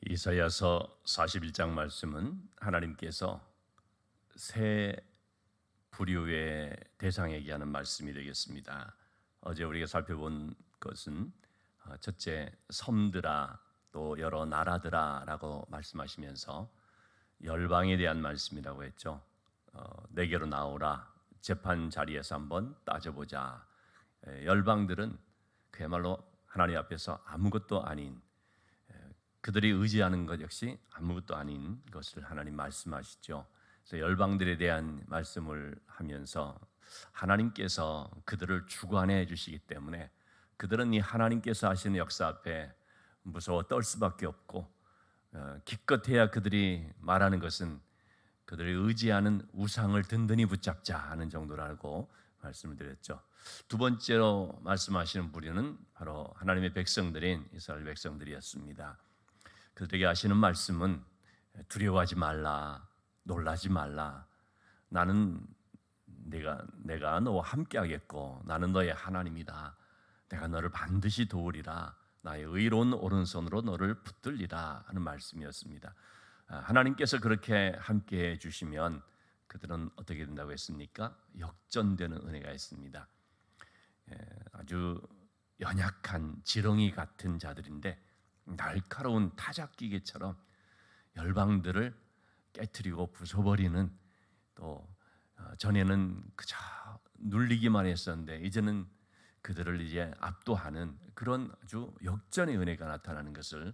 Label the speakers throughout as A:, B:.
A: 이사야서 41장 말씀은 하나님께서 세 부류의 대상에게 하는 말씀이 되겠습니다. 어제 우리가 살펴본 것은 첫째, 섬들아 또 여러 나라들아 라고 말씀하시면서 열방에 대한 말씀이라고 했죠. 내게로 나오라, 재판 자리에서 한번 따져보자. 열방들은 그야말로 하나님 앞에서 아무것도 아닌, 그들이 의지하는 것 역시 아무것도 아닌 것을 하나님 말씀하시죠. 그래서 열방들에 대한 말씀을 하면서 하나님께서 그들을 주관해 주시기 때문에 그들은 이 하나님께서 하시는 역사 앞에 무서워 떨 수밖에 없고, 기껏해야 그들이 말하는 것은 그들이 의지하는 우상을 든든히 붙잡자 하는 정도라고 말씀을 드렸죠. 두 번째로 말씀하시는 부류는 바로 하나님의 백성들인 이스라엘 백성들이었습니다. 그들에게 하시는 말씀은 두려워하지 말라, 놀라지 말라. 나는 내가 너와 함께 하겠고 나는 너의 하나님이다. 내가 너를 반드시 도우리라. 나의 의로운 오른손으로 너를 붙들리라 하는 말씀이었습니다. 하나님께서 그렇게 함께 해주시면 그들은 어떻게 된다고 했습니까? 역전되는 은혜가 있습니다. 아주 연약한 지렁이 같은 자들인데 날카로운 타작기계처럼 열방들을 깨트리고 부숴버리는, 또 전에는 그저 눌리기만 했었는데 이제는 그들을 이제 압도하는 그런 아주 역전의 은혜가 나타나는 것을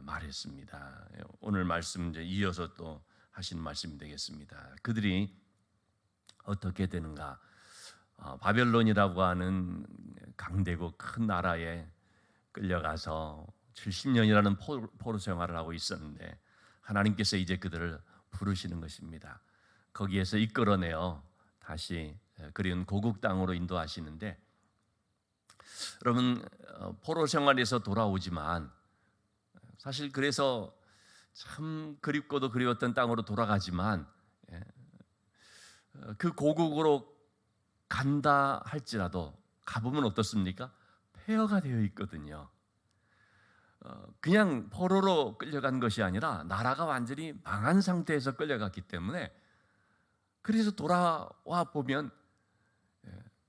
A: 말했습니다. 오늘 말씀 이제 이어서 또 하시는 말씀이 되겠습니다. 그들이 어떻게 되는가? 바벨론이라고 하는 강대국 큰 나라에 끌려가서 70년이라는 포로 생활을 하고 있었는데 하나님께서 이제 그들을 부르시는 것입니다. 거기에서 이끌어내어 다시 그리운 고국 땅으로 인도하시는데, 여러분, 포로 생활에서 돌아오지만 사실 그래서 참 그립고도 그리웠던 땅으로 돌아가지만 그 고국으로 간다 할지라도 가보면 어떻습니까? 폐허가 되어 있거든요. 그냥 포로로 끌려간 것이 아니라 나라가 완전히 망한 상태에서 끌려갔기 때문에, 그래서 돌아와 보면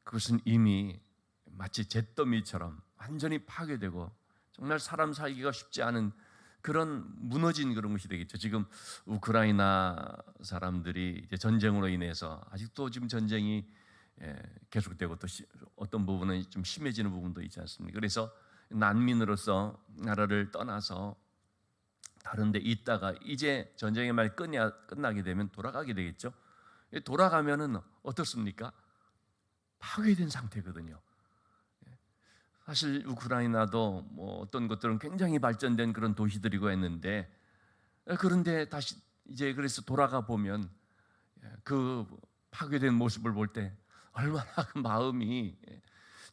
A: 그것은 이미 마치 잿더미처럼 완전히 파괴되고 정말 사람 살기가 쉽지 않은 그런 무너진 그런 것이 되겠죠. 지금 우크라이나 사람들이 이제 전쟁으로 인해서 아직도 지금 전쟁이 계속되고 또 어떤 부분은 좀 심해지는 부분도 있지 않습니까? 그래서 난민으로서 나라를 떠나서 다른 데 있다가 이제 전쟁의 말 끝나게 되면 돌아가게 되겠죠. 돌아가면은 어떻습니까? 파괴된 상태거든요. 사실 우크라이나도 뭐 어떤 것들은 굉장히 발전된 그런 도시들이고 했는데, 그런데 다시 이제 그래서 돌아가 보면 그 파괴된 모습을 볼 때 얼마나 그 마음이,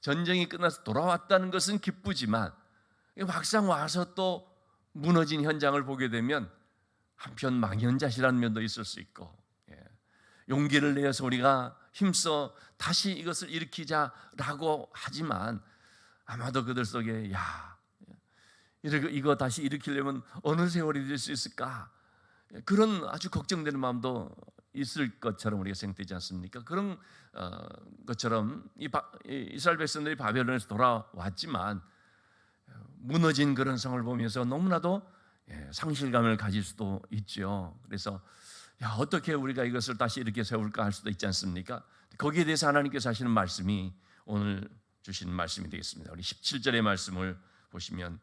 A: 전쟁이 끝나서 돌아왔다는 것은 기쁘지만 막상 와서 또 무너진 현장을 보게 되면 한편 망연자실한 면도 있을 수 있고, 용기를 내어서 우리가 힘써 다시 이것을 일으키자라고 하지만 아마도 그들 속에 이거 다시 일으키려면 어느 세월이 될 수 있을까, 그런 아주 걱정되는 마음도 있을 것처럼 우리가 생각되지 않습니까? 그런 것처럼 이스라엘 백성들이 바벨론에서 돌아왔지만 무너진 그런 성을 보면서 너무나도 상실감을 가질 수도 있죠. 그래서 어떻게 우리가 이것을 다시 이렇게 세울까 할 수도 있지 않습니까? 거기에 대해서 하나님께서 하시는 말씀이 오늘 주시는 말씀이 되겠습니다. 우리 17절의 말씀을 보시면,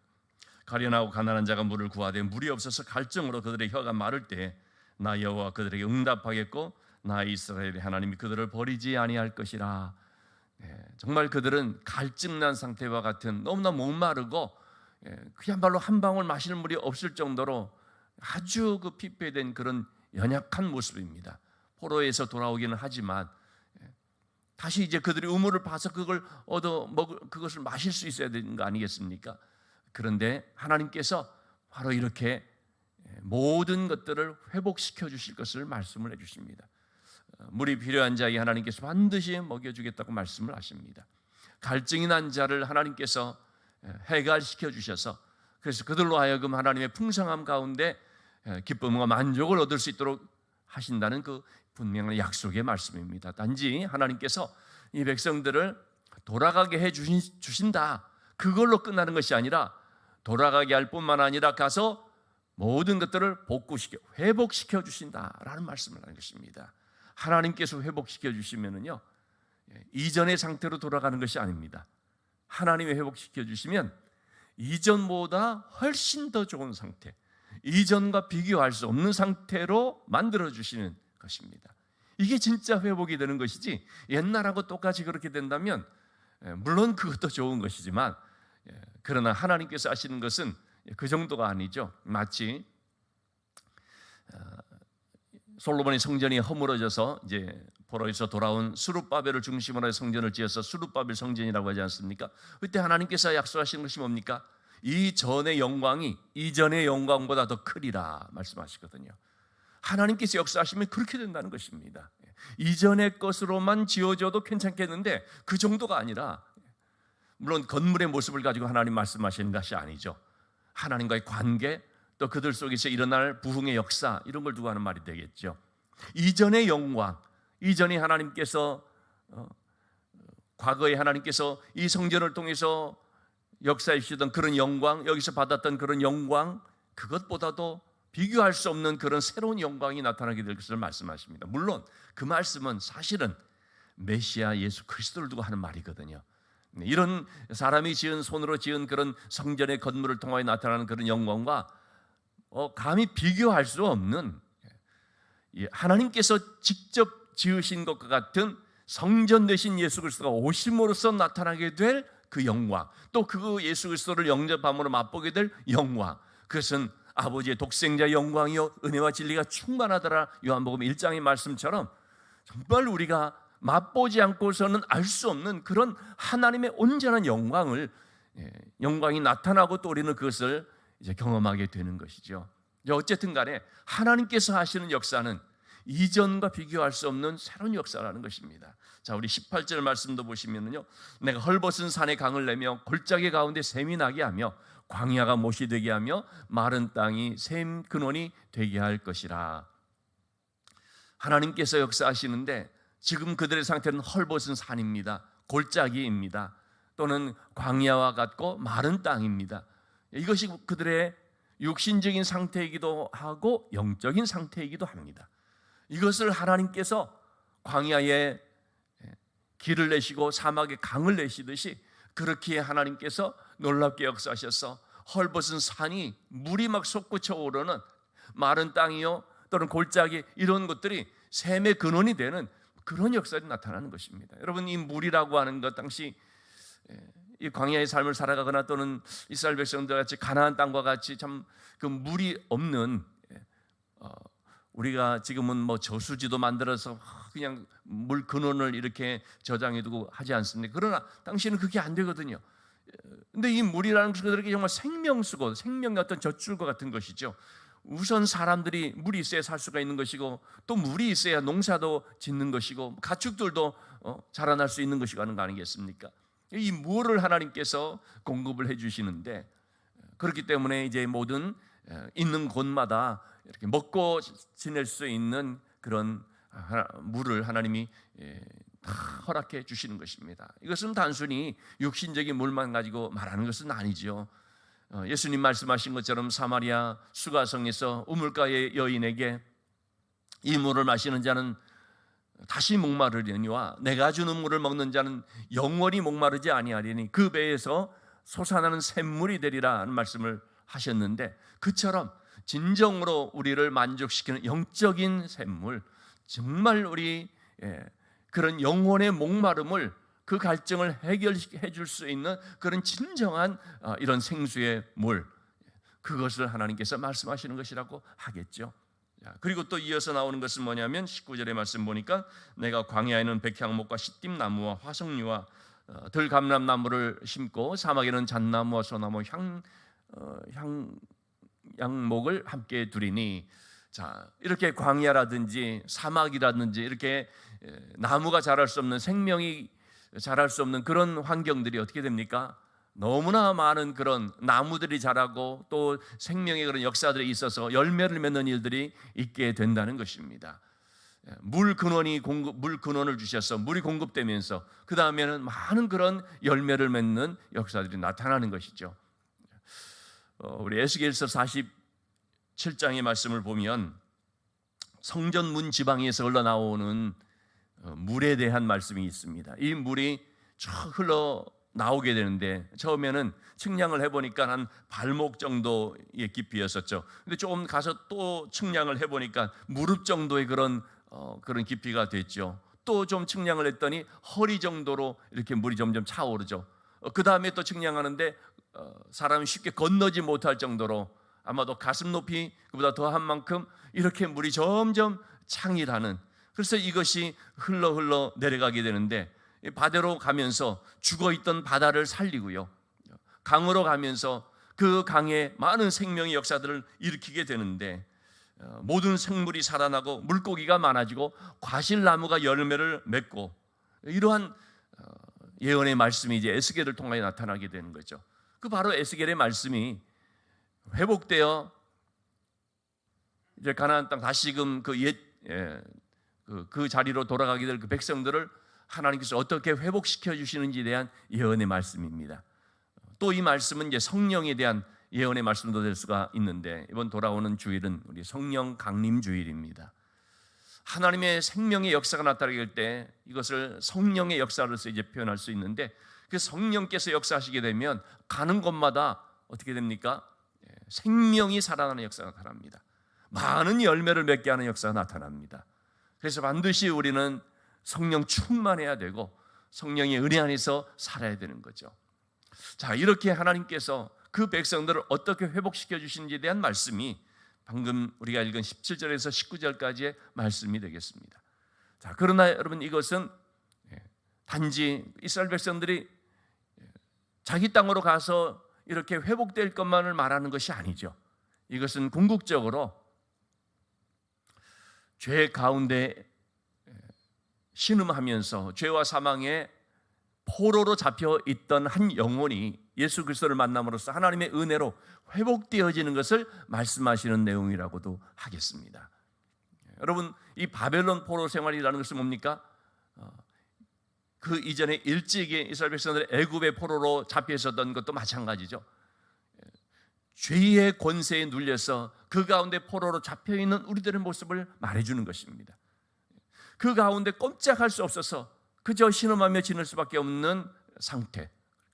A: 가련하고 가난한 자가 물을 구하되 물이 없어서 갈증으로 그들의 혀가 마를 때 나 여호와 그들에게 응답하겠고 나 이스라엘의 하나님이 그들을 버리지 아니할 것이라. 정말 그들은 갈증난 상태와 같은, 너무나 목마르고 그야말로 한 방울 마실 물이 없을 정도로 아주 그 피폐된 그런 연약한 모습입니다. 포로에서 돌아오기는 하지만 다시 이제 그들이 우물을 파서 그걸 그것을 마실 수 있어야 되는 거 아니겠습니까? 그런데 하나님께서 바로 이렇게 모든 것들을 회복시켜 주실 것을 말씀을 해주십니다. 물이 필요한 자에게 하나님께서 반드시 먹여주겠다고 말씀을 하십니다. 갈증이 난 자를 하나님께서 해갈시켜 주셔서 그래서 그들로 하여금 하나님의 풍성함 가운데 기쁨과 만족을 얻을 수 있도록 하신다는 그 분명한 약속의 말씀입니다. 단지 하나님께서 이 백성들을 돌아가게 해 주신다, 그걸로 끝나는 것이 아니라 돌아가게 할 뿐만 아니라 가서 모든 것들을 복구시켜 회복시켜 주신다라는 말씀을 하는 것입니다. 하나님께서 회복시켜 주시면은요, 이전의 상태로 돌아가는 것이 아닙니다. 하나님이 회복시켜 주시면 이전보다 훨씬 더 좋은 상태, 이전과 비교할 수 없는 상태로 만들어 주시는 것입니다. 이게 진짜 회복이 되는 것이지, 옛날하고 똑같이 그렇게 된다면 물론 그것도 좋은 것이지만, 그러나 하나님께서 하시는 것은 그 정도가 아니죠. 마치 솔로몬의 성전이 허물어져서 이제 포로에서 돌아온 스룹바벨을 중심으로 해서 성전을 지어서 스룹바벨 성전이라고 하지 않습니까? 그때 하나님께서 약속하신 것이 뭡니까? 이전의 영광이 이전의 영광보다 더 크리라 말씀하시거든요. 하나님께서 역사하시면 그렇게 된다는 것입니다. 이전의 것으로만 지어져도 괜찮겠는데 그 정도가 아니라, 물론 건물의 모습을 가지고 하나님 말씀하시는 것이 아니죠. 하나님과의 관계, 또 그들 속에서 일어날 부흥의 역사, 이런 걸 두고 하는 말이 되겠죠. 이전의 영광, 이전에 하나님께서 과거에 하나님께서 이 성전을 통해서 역사해 주시던 그런 영광, 여기서 받았던 그런 영광, 그것보다도 비교할 수 없는 그런 새로운 영광이 나타나게 될 것을 말씀하십니다. 물론 그 말씀은 사실은 메시아 예수 그리스도를 두고 하는 말이거든요. 이런 사람이 지은, 손으로 지은 그런 성전의 건물을 통하여 나타나는 그런 영광과 감히 비교할 수 없는, 하나님께서 직접 지으신 것과 같은 성전 되신 예수 그리스도가 오심으로써 나타나게 될 그 영광, 또 그 예수 그리스도를 영접함으로 맛보게 될 영광, 그것은 아버지의 독생자의 영광이요 은혜와 진리가 충만하더라, 요한복음 1장의 말씀처럼 정말 우리가 맛보지 않고서는 알 수 없는 그런 하나님의 온전한 영광이 나타나고, 또 우리는 그것을 이제 경험하게 되는 것이죠. 어쨌든 간에 하나님께서 하시는 역사는 이전과 비교할 수 없는 새로운 역사라는 것입니다. 자, 우리 18절 말씀도 보시면은요, 내가 헐벗은 산에 강을 내며 골짜기 가운데 샘이 나게 하며 광야가 못이 되게 하며 마른 땅이 샘 근원이 되게 할 것이라. 하나님께서 역사하시는데 지금 그들의 상태는 헐벗은 산입니다. 골짜기입니다. 또는 광야와 같고 마른 땅입니다. 이것이 그들의 육신적인 상태이기도 하고 영적인 상태이기도 합니다. 이것을 하나님께서 광야에 길을 내시고 사막에 강을 내시듯이 그렇게 하나님께서 놀랍게 역사하셔서 헐벗은 산이 물이 막 솟구쳐 오르는, 마른 땅이요 또는 골짜기, 이런 것들이 샘의 근원이 되는 그런 역사가 나타나는 것입니다. 여러분, 이 물이라고 하는 것, 당시 이 광야의 삶을 살아가거나 또는 이스라엘 백성들 같이 가나안 땅과 같이 참 그 물이 없는, 우리가 지금은 뭐 저수지도 만들어서 그냥 물 근원을 이렇게 저장해두고 하지 않습니까? 그러나 당시에는 그게 안 되거든요. 근데 이 물이라는 것은 그들에게 정말 생명수고 생명의 어떤 젖줄과 같은 것이죠. 우선 사람들이 물이 있어야 살 수가 있는 것이고, 또 물이 있어야 농사도 짓는 것이고, 가축들도 자라날 수 있는 것이고 하는 거 아니겠습니까? 이 물을 하나님께서 공급을 해주시는데, 그렇기 때문에 이제 모든 있는 곳마다 이렇게 먹고 지낼 수 있는 그런 물을 하나님이 다 허락해 주시는 것입니다. 이것은 단순히 육신적인 물만 가지고 말하는 것은 아니죠. 예수님 말씀하신 것처럼 사마리아 수가성에서 우물가의 여인에게 이 물을 마시는 자는 다시 목마르려니와 내가 주는 물을 먹는 자는 영원히 목마르지 아니하리니 그 배에서 솟아나는 샘물이 되리라 하는 말씀을 하셨는데, 그처럼 진정으로 우리를 만족시키는 영적인 샘물, 정말 우리 그런 영혼의 목마름을, 그 갈증을 해결해 줄 수 있는 그런 진정한 이런 생수의 물, 그것을 하나님께서 말씀하시는 것이라고 하겠죠. 그리고 또 이어서 나오는 것은 뭐냐면 19절의 말씀 보니까 내가 광야에는 백향목과 시띠나무와 화석류와 들감람나무를 심고 사막에는 잣나무와 소나무 양목을 함께 두리니. 자, 이렇게 광야라든지 사막이라든지 이렇게 나무가 자랄 수 없는, 생명이 자랄 수 없는 그런 환경들이 어떻게 됩니까? 너무나 많은 그런 나무들이 자라고 또 생명의 그런 역사들이 있어서 열매를 맺는 일들이 있게 된다는 것입니다. 물 근원을 주셔서 물이 공급되면서 그 다음에는 많은 그런 열매를 맺는 역사들이 나타나는 것이죠. 우리 에스겔서 47장의 말씀을 보면 성전 문 지방에서 흘러나오는 물에 대한 말씀이 있습니다. 이 물이 쭉 흘러 나오게 되는데 처음에는 측량을 해보니까 한 발목 정도의 깊이였었죠. 근데 조금 가서 또 측량을 해보니까 무릎 정도의 그런 깊이가 됐죠. 또 좀 측량을 했더니 허리 정도로 이렇게 물이 점점 차오르죠. 그 다음에 또 측량하는데 사람이 쉽게 건너지 못할 정도로 아마도 가슴 높이 그보다 더한 만큼 이렇게 물이 점점 창이라는, 그래서 이것이 흘러 내려가게 되는데 바다로 가면서 죽어있던 바다를 살리고요, 강으로 가면서 그 강에 많은 생명의 역사들을 일으키게 되는데 모든 생물이 살아나고 물고기가 많아지고 과실나무가 열매를 맺고, 이러한 예언의 말씀이 이제 에스겔을 통하여 나타나게 되는 거죠. 그 바로 에스겔의 말씀이 회복되어 이제 가나안 땅 다시금 그 자리로 돌아가게 될 그 백성들을 하나님께서 어떻게 회복시켜 주시는지에 대한 예언의 말씀입니다. 또 이 말씀은 이제 성령에 대한 예언의 말씀도 될 수가 있는데, 이번 돌아오는 주일은 우리 성령 강림 주일입니다. 하나님의 생명의 역사가 나타나게 될 때 이것을 성령의 역사로서 이제 표현할 수 있는데, 그 성령께서 역사하시게 되면 가는 곳마다 어떻게 됩니까? 생명이 살아나는 역사가 나타납니다. 많은 열매를 맺게 하는 역사가 나타납니다. 그래서 반드시 우리는 성령 충만해야 되고 성령의 은혜 안에서 살아야 되는 거죠. 자, 이렇게 하나님께서 그 백성들을 어떻게 회복시켜 주시는지에 대한 말씀이 방금 우리가 읽은 17절에서 19절까지의 말씀이 되겠습니다. 자, 그러나 여러분, 이것은 단지 이스라엘 백성들이 자기 땅으로 가서 이렇게 회복될 것만을 말하는 것이 아니죠. 이것은 궁극적으로 죄 가운데 신음하면서 죄와 사망의 포로로 잡혀 있던 한 영혼이 예수 그리스도를 만남으로써 하나님의 은혜로 회복되어지는 것을 말씀하시는 내용이라고도 하겠습니다. 여러분, 이 바벨론 포로 생활이라는 것은 뭡니까? 그 이전에 일찍이 이스라엘 백성들이 애굽의 포로로 잡혀 있었던 것도 마찬가지죠. 죄의 권세에 눌려서 그 가운데 포로로 잡혀 있는 우리들의 모습을 말해주는 것입니다. 그 가운데 꼼짝할 수 없어서 그저 신음하며 지낼 수밖에 없는 상태.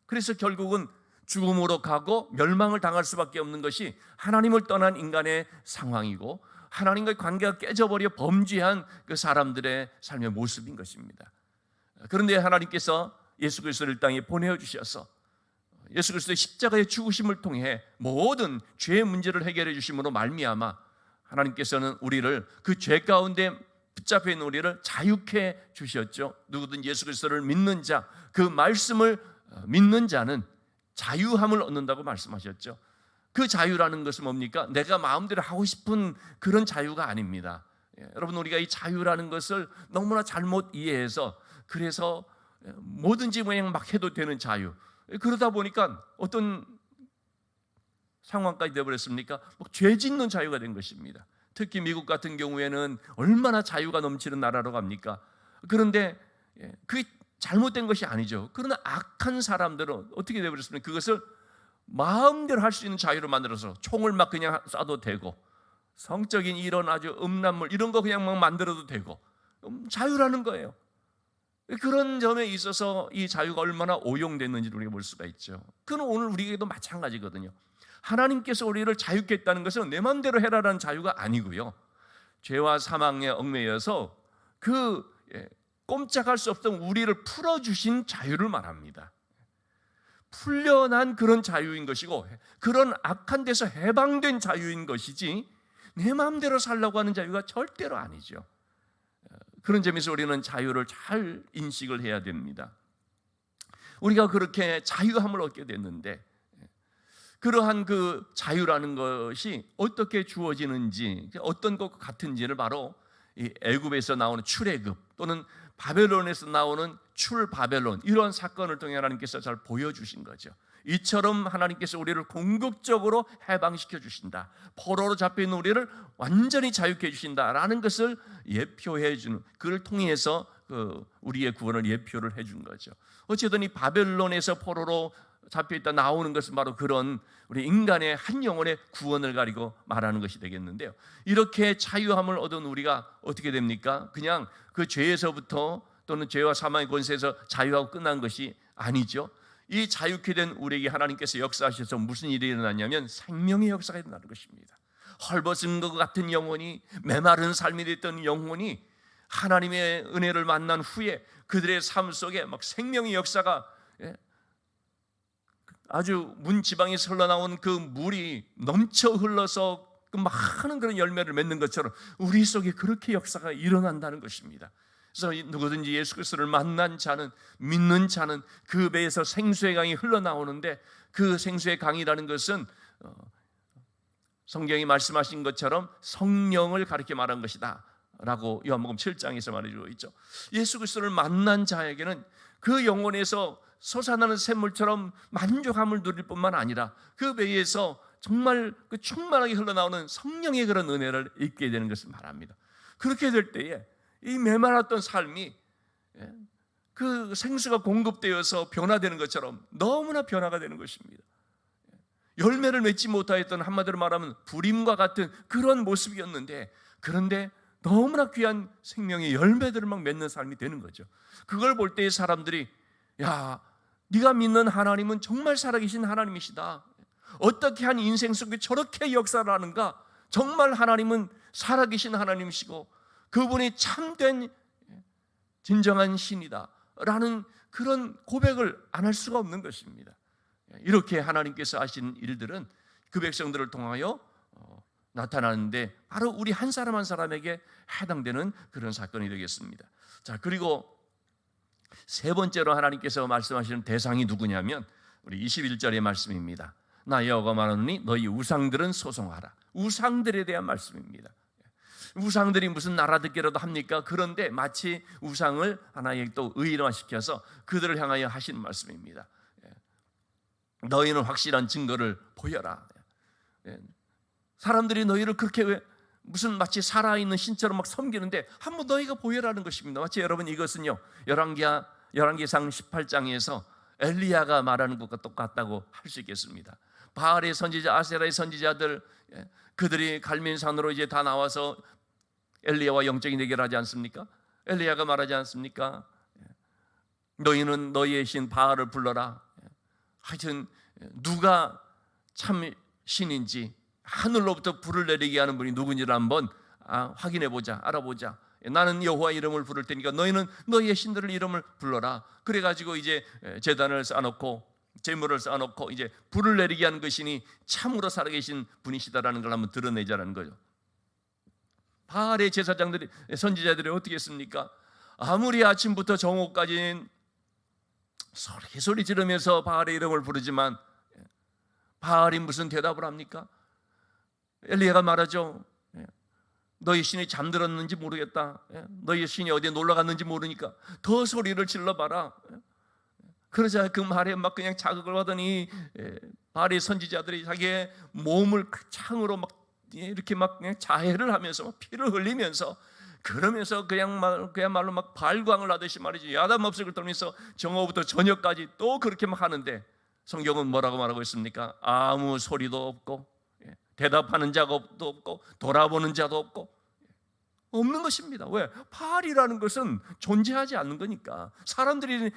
A: 그래서 결국은 죽음으로 가고 멸망을 당할 수밖에 없는 것이 하나님을 떠난 인간의 상황이고, 하나님과의 관계가 깨져버려 범죄한 그 사람들의 삶의 모습인 것입니다. 그런데 하나님께서 예수 그리스도를 이 땅에 보내주셔서 예수 그리스도의 십자가의 죽으심을 통해 모든 죄의 문제를 해결해 주심으로 말미암아 하나님께서는 우리를 그 죄 가운데 붙잡혀 있는 우리를 자유케 주셨죠. 누구든 예수 그리스도를 믿는 자, 그 말씀을 믿는 자는 자유함을 얻는다고 말씀하셨죠. 그 자유라는 것은 뭡니까? 내가 마음대로 하고 싶은 그런 자유가 아닙니다. 여러분, 우리가 이 자유라는 것을 너무나 잘못 이해해서 그래서 뭐든지 그냥 막 해도 되는 자유, 그러다 보니까 어떤 상황까지 되어버렸습니까? 죄 짓는 자유가 된 것입니다. 특히 미국 같은 경우에는 얼마나 자유가 넘치는 나라로 갑니까? 그런데 그게 잘못된 것이 아니죠. 그러나 악한 사람들은 어떻게 되어버렸습니까? 그것을 마음대로 할 수 있는 자유로 만들어서 총을 막 그냥 쏴도 되고, 성적인 이런 아주 음란물 이런 거 그냥 막 만들어도 되고, 자유라는 거예요. 그런 점에 있어서 이 자유가 얼마나 오용됐는지를 우리가 볼 수가 있죠. 그건 오늘 우리에게도 마찬가지거든요. 하나님께서 우리를 자유케 했다는 것은 내 마음대로 해라라는 자유가 아니고요, 죄와 사망에 얽매여서 그 꼼짝할 수 없던 우리를 풀어주신 자유를 말합니다. 풀려난 그런 자유인 것이고, 그런 악한 데서 해방된 자유인 것이지 내 마음대로 살라고 하는 자유가 절대로 아니죠. 그런 점에서 우리는 자유를 잘 인식을 해야 됩니다. 우리가 그렇게 자유함을 얻게 됐는데, 그러한 그 자유라는 것이 어떻게 주어지는지, 어떤 것 같은지를 바로 이 애굽에서 나오는 출애굽 또는 바벨론에서 나오는 출바벨론, 이런 사건을 통해 하나님께서 잘 보여주신 거죠. 이처럼 하나님께서 우리를 궁극적으로 해방시켜 주신다. 포로로 잡혀있는 우리를 완전히 자유케 해주신다라는 것을 예표해 주는, 그를 통해서 우리의 구원을 예표를 해준 거죠. 어쨌든 이 바벨론에서 포로로 잡혀있다 나오는 것은 바로 그런 우리 인간의 한 영혼의 구원을 가리고 말하는 것이 되겠는데요. 이렇게 자유함을 얻은 우리가 어떻게 됩니까? 그냥 그 죄에서부터 또는 죄와 사망의 권세에서 자유하고 끝난 것이 아니죠. 이 자유케 된 우리에게 하나님께서 역사하셔서 무슨 일이 일어났냐면 생명의 역사가 일어나는 것입니다. 헐벗은 것 같은 영혼이, 메마른 삶이 됐던 영혼이 하나님의 은혜를 만난 후에 그들의 삶 속에 막 생명의 역사가, 아주 문지방에서 흘러나온 그 물이 넘쳐 흘러서 그 많은 그런 열매를 맺는 것처럼 우리 속에 그렇게 역사가 일어난다는 것입니다. 그래서 누구든지 예수 그리스도를 만난 자는, 믿는 자는 그 배에서 생수의 강이 흘러나오는데, 그 생수의 강이라는 것은 성경이 말씀하신 것처럼 성령을 가리켜 말한 것이다 라고 요한복음 7장에서 말해주고 있죠. 예수 그리스도를 만난 자에게는 그 영혼에서 솟아나는 샘물처럼 만족함을 누릴 뿐만 아니라 그 배에서 정말 그 충만하게 흘러나오는 성령의 그런 은혜를 잊게 되는 것을 말합니다. 그렇게 될 때에 이 메마랐던 삶이 그 생수가 공급되어서 변화되는 것처럼 너무나 변화가 되는 것입니다. 열매를 맺지 못하였던, 한마디로 말하면 불임과 같은 그런 모습이었는데, 그런데 너무나 귀한 생명의 열매들을 막 맺는 삶이 되는 거죠. 그걸 볼 때 사람들이, 야, 네가 믿는 하나님은 정말 살아계신 하나님이시다. 어떻게 한 인생 속에 저렇게 역사를 하는가? 정말 하나님은 살아계신 하나님이시고 그분이 참된 진정한 신이다 라는 그런 고백을 안 할 수가 없는 것입니다. 이렇게 하나님께서 하신 일들은 그 백성들을 통하여 나타나는데 바로 우리 한 사람 한 사람에게 해당되는 그런 사건이 되겠습니다. 자, 그리고 세 번째로 하나님께서 말씀하시는 대상이 누구냐면 우리 21절의 말씀입니다. 나 여호와가 말하노니 너희 우상들은 소송하라. 우상들에 대한 말씀입니다. 우상들이 무슨 나라듣기라도 합니까? 그런데 마치 우상을 하나의 또 의인화시켜서 그들을 향하여 하시는 말씀입니다. 너희는 확실한 증거를 보여라. 사람들이 너희를 그렇게 무슨 마치 살아있는 신처럼 막 섬기는데 한번 너희가 보여라는 것입니다. 마치 여러분 이것은요, 열왕기상 18장에서 엘리야가 말하는 것과 똑같다고 할 수 있겠습니다. 바알의 선지자, 아세라의 선지자들, 그들이 갈멜산으로 이제 다 나와서 엘리야와 영적인 대결을 하지 않습니까? 엘리야가 말하지 않습니까? 너희는 너희의 신 바알을 불러라. 하여튼 누가 참 신인지 하늘로부터 불을 내리게 하는 분이 누군지를 한번 확인해보자, 알아보자. 나는 여호와 이름을 부를 테니까 너희는 너희의 신들을 이름을 불러라. 그래가지고 이제 제단을 쌓아놓고 제물을 쌓아놓고 이제 불을 내리게 하는 것이니 참으로 살아계신 분이시다라는 걸 한번 드러내자라는 거죠. 바알의 제사장들이, 선지자들이 어떻게 했습니까? 아무리 아침부터 정오까지는 소리 지르면서 바알의 이름을 부르지만 바알이 무슨 대답을 합니까? 엘리야가 말하죠. 너희 신이 잠들었는지 모르겠다. 너희 신이 어디에 놀러 갔는지 모르니까 더 소리를 질러봐라. 그러자 그 말에 막 그냥 자극을 받으니 바알의 선지자들이 자기의 몸을 창으로 막 이렇게 막 그냥 자해를 하면서 막 피를 흘리면서, 그러면서 그야말로 막 발광을 하듯이 말이지, 야단법석을 떨면서 정오부터 저녁까지 또 그렇게 막 하는데, 성경은 뭐라고 말하고 있습니까? 아무 소리도 없고 대답하는 자가 없고 돌아보는 자도 없고 없는 것입니다. 왜? 바알이라는 것은 존재하지 않는 거니까. 사람들이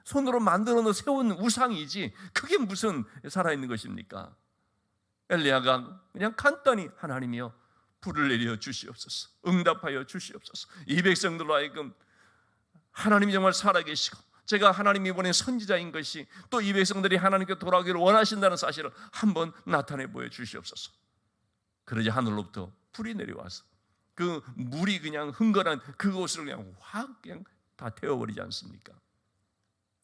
A: 손으로 만들어 놓은 세운 우상이지 그게 무슨 살아있는 것입니까? 엘리야가 그냥 간단히 하나님이여 불을 내려 주시옵소서, 응답하여 주시옵소서. 이 백성들로 하여금 하나님이 정말 살아계시고 제가 하나님이 보낸 선지자인 것이 또 이 백성들이 하나님께 돌아오기를 원하신다는 사실을 한번 나타내 보여 주시옵소서. 그러자 하늘로부터 불이 내려와서 그 물이 그냥 흥건한 그곳을 그냥 확 그냥 다 태워버리지 않습니까?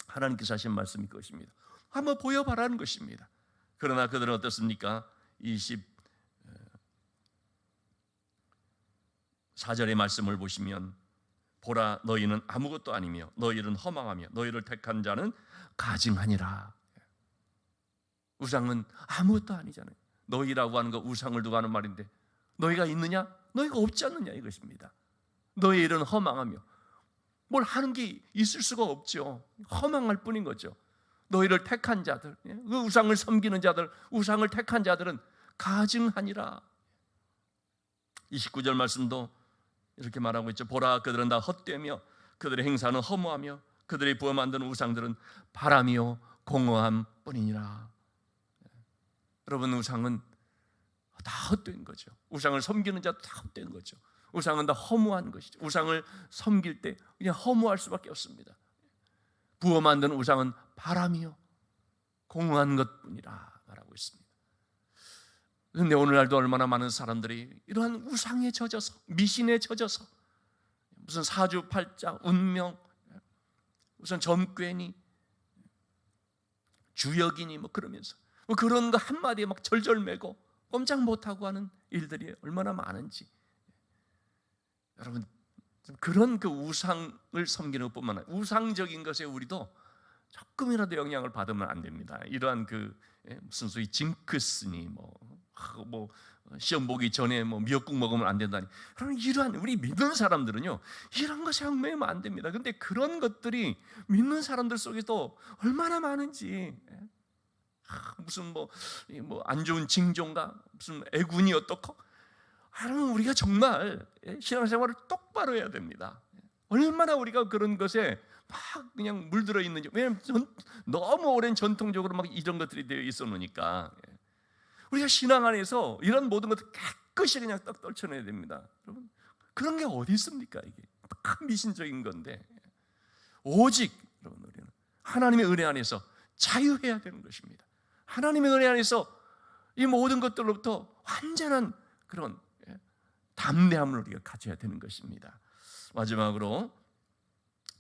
A: 하나님께서 하신 말씀이 그것입니다. 한번 보여봐라는 것입니다. 그러나 그들은 어떻습니까? 24절의 말씀을 보시면 보라 너희는 아무것도 아니며 너희는 허망하며 너희를 택한 자는 가증하니라. 우상은 아무것도 아니잖아요. 너희라고 하는 거 우상을 두고 하는 말인데 너희가 있느냐? 너희가 없지 않느냐 이것입니다. 너희 일은 허망하며 뭘 하는 게 있을 수가 없죠. 허망할 뿐인 거죠. 너희를 택한 자들, 그 우상을 섬기는 자들, 우상을 택한 자들은 가증하니라. 29절 말씀도 이렇게 말하고 있죠. 보라, 그들은 다 헛되며 그들의 행사는 허무하며 그들의 부어 만든 우상들은 바람이요 공허함 뿐이니라. 여러분, 우상은 다 헛된 거죠. 우상을 섬기는 자도 다 헛된 거죠. 우상은 다 허무한 것이죠. 우상을 섬길 때 그냥 허무할 수밖에 없습니다. 부어 만든 우상은 바람이요 공허한 것뿐이라 말하고 있습니다. 그런데 오늘날도 얼마나 많은 사람들이 이러한 우상에 젖어서, 미신에 젖어서 무슨 사주팔자, 운명, 무슨 점괘니 주역이니 뭐 그러면서 뭐 그런 거 한마디에 막 절절매고 꼼짝 못하고 하는 일들이 얼마나 많은지. 여러분, 그런 그 우상을 섬기는 것뿐만 아니라 우상적인 것에 우리도 조금이라도 영향을 받으면 안 됩니다. 이러한 그 무슨 소위 징크스니 뭐 시험 보기 전에 뭐 미역국 먹으면 안 된다니. 그럼 이러한 우리 믿는 사람들은요 이런 것에 얽매이면 안 됩니다. 근데 그런 것들이 믿는 사람들 속에도 얼마나 많은지. 무슨 뭐 안 좋은 징조인가, 무슨 애군이 어떻고, 하나님 우리가 정말 신앙생활을 똑바로 해야 됩니다. 얼마나 우리가 그런 것에 막 그냥 물들어 있는지. 왜냐하면 너무 오랜 전통적으로 막 이런 것들이 되어 있어 놓으니까 우리가 신앙 안에서 이런 모든 것들 깨끗이 그냥 딱 떨쳐내야 됩니다. 여러분, 그런 게 어디 있습니까? 이게 다 미신적인 건데, 오직 여러분 우리는 하나님의 은혜 안에서 자유해야 되는 것입니다. 하나님의 은혜 안에서 이 모든 것들로부터 완전한 그런 담대함을 우리가 가져야 되는 것입니다. 마지막으로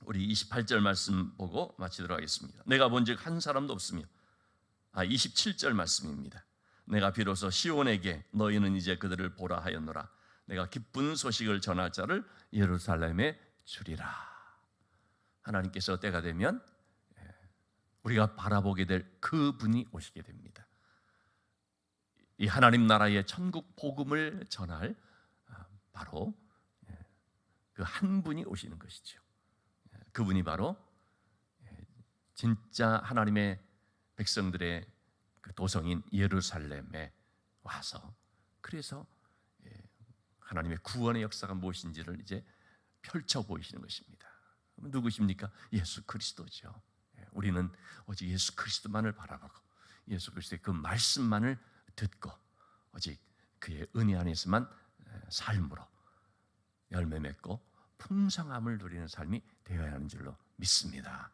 A: 우리 28절 말씀 보고 마치도록 하겠습니다. 내가 본즉 한 사람도 없으며, 27절 말씀입니다. 내가 비로소 시온에게 너희는 이제 그들을 보라 하였노라. 내가 기쁜 소식을 전할 자를 예루살렘에 주리라. 하나님께서 때가 되면 우리가 바라보게 될 그분이 오시게 됩니다. 이 하나님 나라의 천국 복음을 전할 바로 그 한 분이 오시는 것이죠. 그분이 바로 진짜 하나님의 백성들의 그 도성인 예루살렘에 와서, 그래서 하나님의 구원의 역사가 무엇인지를 이제 펼쳐 보이시는 것입니다. 누구십니까? 예수 그리스도죠. 우리는 오직 예수 그리스도만을 바라보고 예수 그리스도의 그 말씀만을 듣고 오직 그의 은혜 안에서만 삶으로 열매 맺고 풍성함을 누리는 삶이 되어야 하는 줄로 믿습니다.